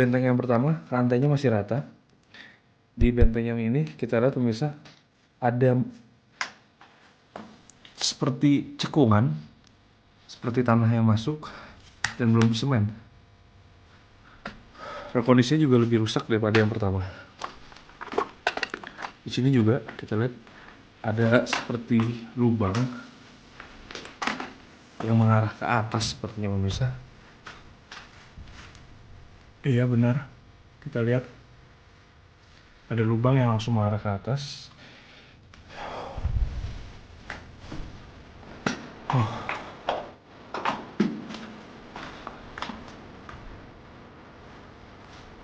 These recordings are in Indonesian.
benteng yang pertama lantainya masih rata. Di benteng yang ini kita lihat pemirsa ada seperti cekungan, seperti tanah yang masuk dan belum semen. Kondisinya juga lebih rusak daripada yang pertama. Di sini juga kita lihat ada seperti lubang yang mengarah ke atas sepertinya pemirsa. Iya benar, kita lihat ada lubang yang langsung mengarah ke atas.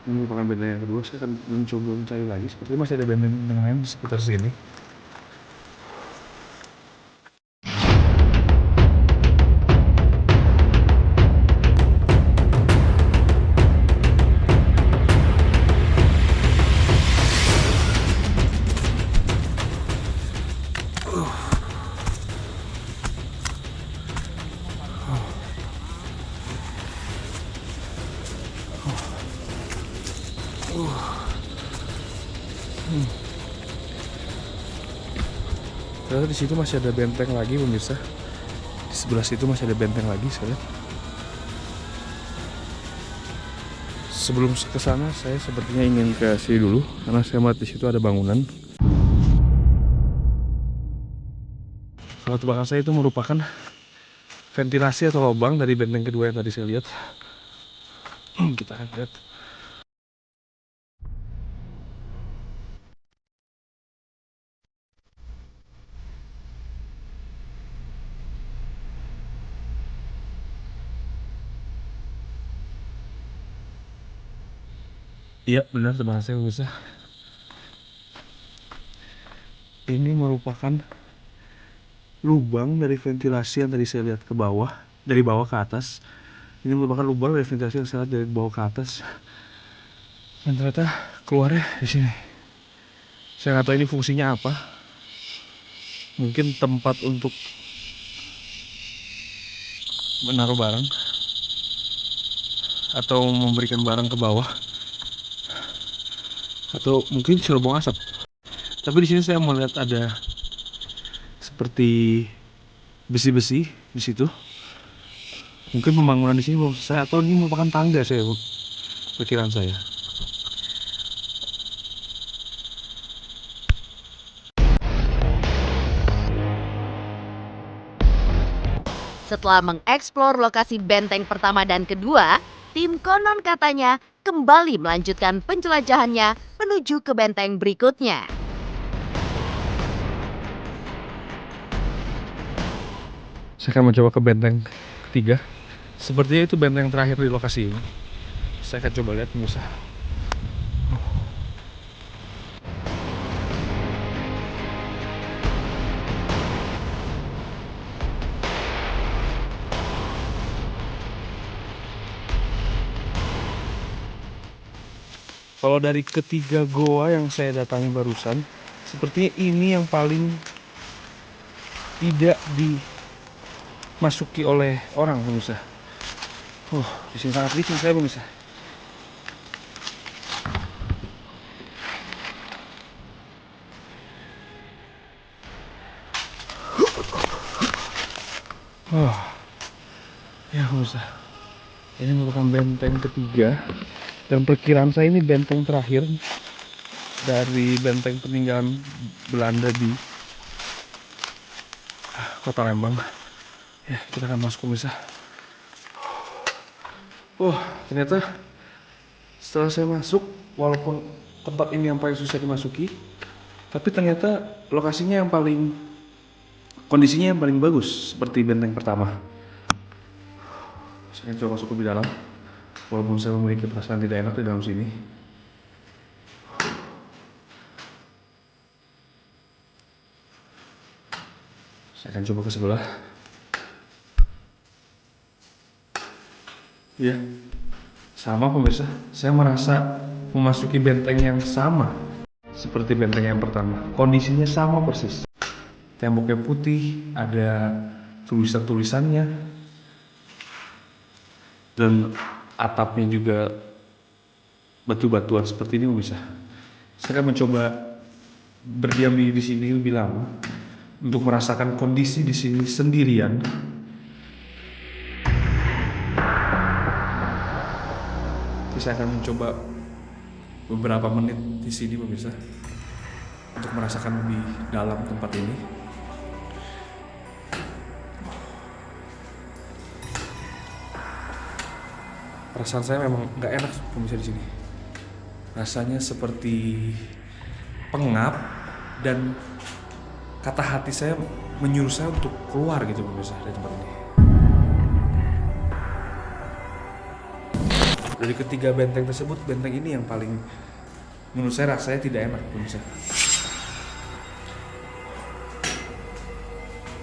Ini merupakan benteng yang kedua. Saya akan mencoba mencari lagi. Sepertinya masih ada benteng lain di sekitar sini. Ternyata di situ masih ada benteng lagi pemirsa. Di sebelah situ masih ada benteng lagi saya lihat. Sebelum ke sana saya sepertinya ingin ke sini dulu karena saya melihat di situ ada bangunan. Kalau di belakang saya itu merupakan ventilasi atau lubang dari benteng kedua yang tadi saya lihat. Kita akan lihat. Iya benar teman saya pemirsa. Ini merupakan lubang dari ventilasi yang tadi saya lihat ke bawah, dari bawah ke atas. Ini merupakan lubang dari ventilasi yang saya lihat dari bawah ke atas. Dan ternyata keluarnya di sini. Saya nggak tahu ini fungsinya apa. Mungkin tempat untuk menaruh barang atau memberikan barang ke bawah, atau mungkin cerobong asap. Tapi di sini saya melihat ada seperti besi-besi di situ. Mungkin pembangunan di sini belum selesai atau ini merupakan tangga saya, pikiran saya. Setelah mengeksplor lokasi benteng pertama dan kedua, tim konon katanya kembali melanjutkan penjelajahannya menuju ke benteng berikutnya. Saya akan mencoba ke benteng ketiga. Sepertinya itu benteng terakhir di lokasi ini. Saya akan coba lihat pemirsa. Kalau dari ketiga goa yang saya datangi barusan, sepertinya ini yang paling tidak dimasuki oleh orang pemirsa. Di sini sangat licin saya pemirsa. Ya pemirsa, ini merupakan benteng ketiga dan perkiraan saya ini benteng terakhir dari benteng peninggalan Belanda di Kota Lembang. Ya, kita akan masuk pemirsa. Ternyata setelah saya masuk, walaupun tempat ini yang paling susah dimasuki, tapi ternyata lokasinya yang paling, kondisinya yang paling bagus seperti benteng pertama. Saya coba masuk ke dalam, walaupun saya memiliki perasaan tidak enak di dalam sini. Saya akan coba ke sebelah. Ya, sama pemirsa. Saya merasa memasuki benteng yang sama seperti benteng yang pertama. Kondisinya sama persis. Temboknya putih, ada tulisan-tulisannya, dan atapnya juga batu-batuan seperti ini pemirsa. Saya akan mencoba berdiam diri di sini lebih lama untuk merasakan kondisi di sini sendirian. Jadi saya akan mencoba beberapa menit di sini pemirsa untuk merasakan lebih dalam tempat ini. Perasaan saya memang nggak enak pemirsa di sini. Rasanya seperti pengap dan kata hati saya menyuruh saya untuk keluar gitu pemirsa dari tempat ini. Dari ketiga benteng tersebut, benteng ini yang paling menurut saya rasanya tidak enak pemirsa.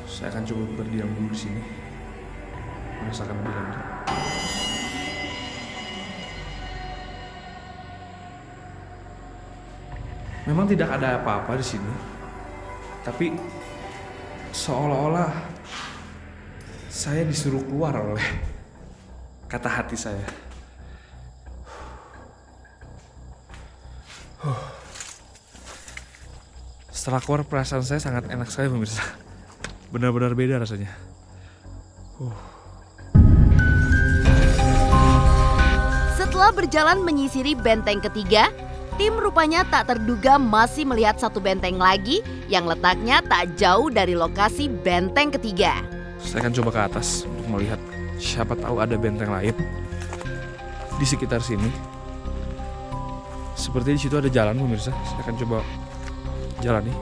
Saya akan coba berdiam dulu di sini, merasakan lebih lanjut. Memang tidak ada apa-apa di sini, tapi seolah-olah saya disuruh keluar oleh kata hati saya. Setelah keluar perasaan saya sangat enak sekali pemirsa. Benar-benar beda rasanya. Setelah berjalan menyisiri benteng ketiga, tim rupanya tak terduga masih melihat satu benteng lagi yang letaknya tak jauh dari lokasi benteng ketiga. Saya akan coba ke atas untuk melihat, siapa tahu ada benteng lain di sekitar sini. Seperti di situ ada jalan pemirsa. Saya akan coba jalani.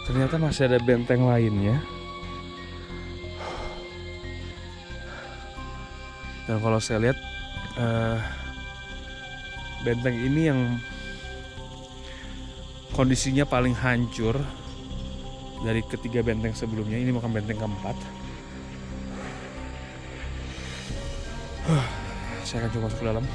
Ternyata masih ada benteng lainnya. Dan kalau saya lihat benteng ini yang kondisinya paling hancur dari ketiga benteng sebelumnya. Ini bukan benteng keempat. Saya akan coba masuk ke dalam.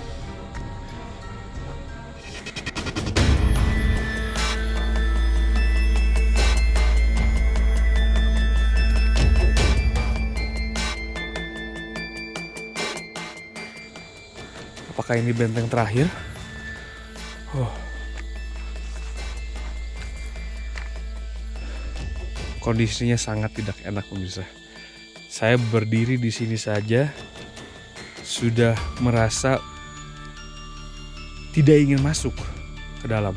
Apakah ini benteng terakhir? Kondisinya sangat tidak enak pemirsa. Saya berdiri di sini saja sudah merasa tidak ingin masuk ke dalam.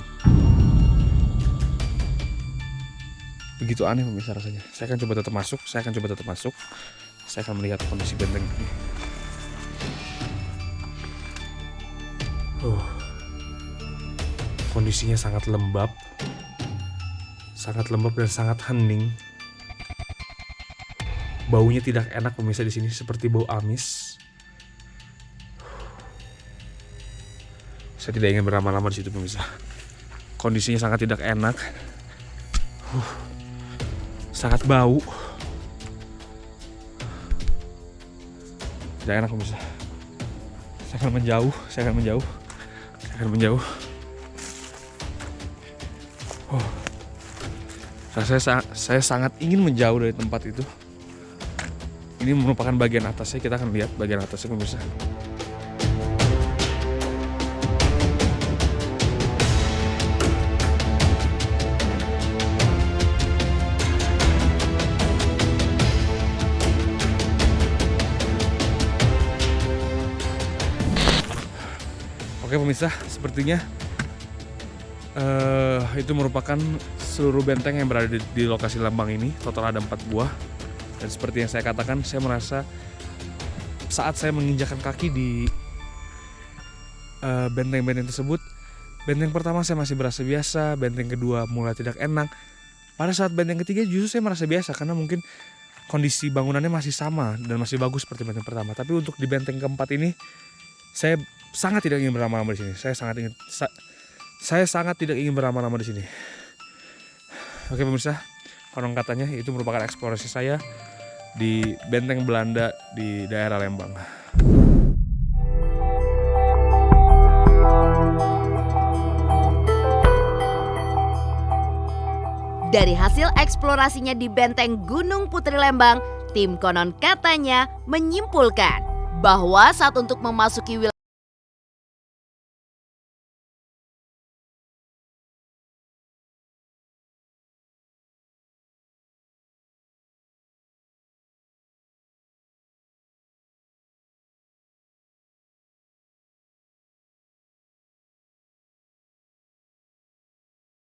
Begitu aneh pemirsa rasanya. Saya akan coba tetap masuk. Saya akan melihat kondisi benteng ini. Kondisinya sangat lembab dan sangat hening. Baunya tidak enak pemirsa di sini, seperti bau amis. Saya tidak ingin berlama-lama di situ pemirsa. Kondisinya sangat tidak enak, sangat bau, tidak enak pemirsa. Saya akan menjauh. Saya sangat ingin menjauh dari tempat itu. Ini merupakan bagian atasnya, kita akan lihat bagian atasnya pemirsa. Oke pemirsa, sepertinya itu merupakan seluruh benteng yang berada di lokasi Lembang ini. Total ada 4 buah. Dan seperti yang saya katakan, saya merasa saat saya menginjakkan kaki di benteng-benteng tersebut, benteng pertama saya masih berasa biasa, benteng kedua mulai tidak enak. Pada saat benteng ketiga justru saya merasa biasa karena mungkin kondisi bangunannya masih sama dan masih bagus seperti benteng pertama. Tapi untuk di benteng keempat ini, saya sangat tidak ingin berlama-lama di sini. Saya sangat tidak ingin berlama-lama di sini. Oke pemirsa, konon katanya itu merupakan eksplorasi saya di benteng Belanda di daerah Lembang. Dari hasil eksplorasinya di benteng Gunung Putri Lembang, tim konon katanya menyimpulkan bahwa saat untuk memasuki wilayah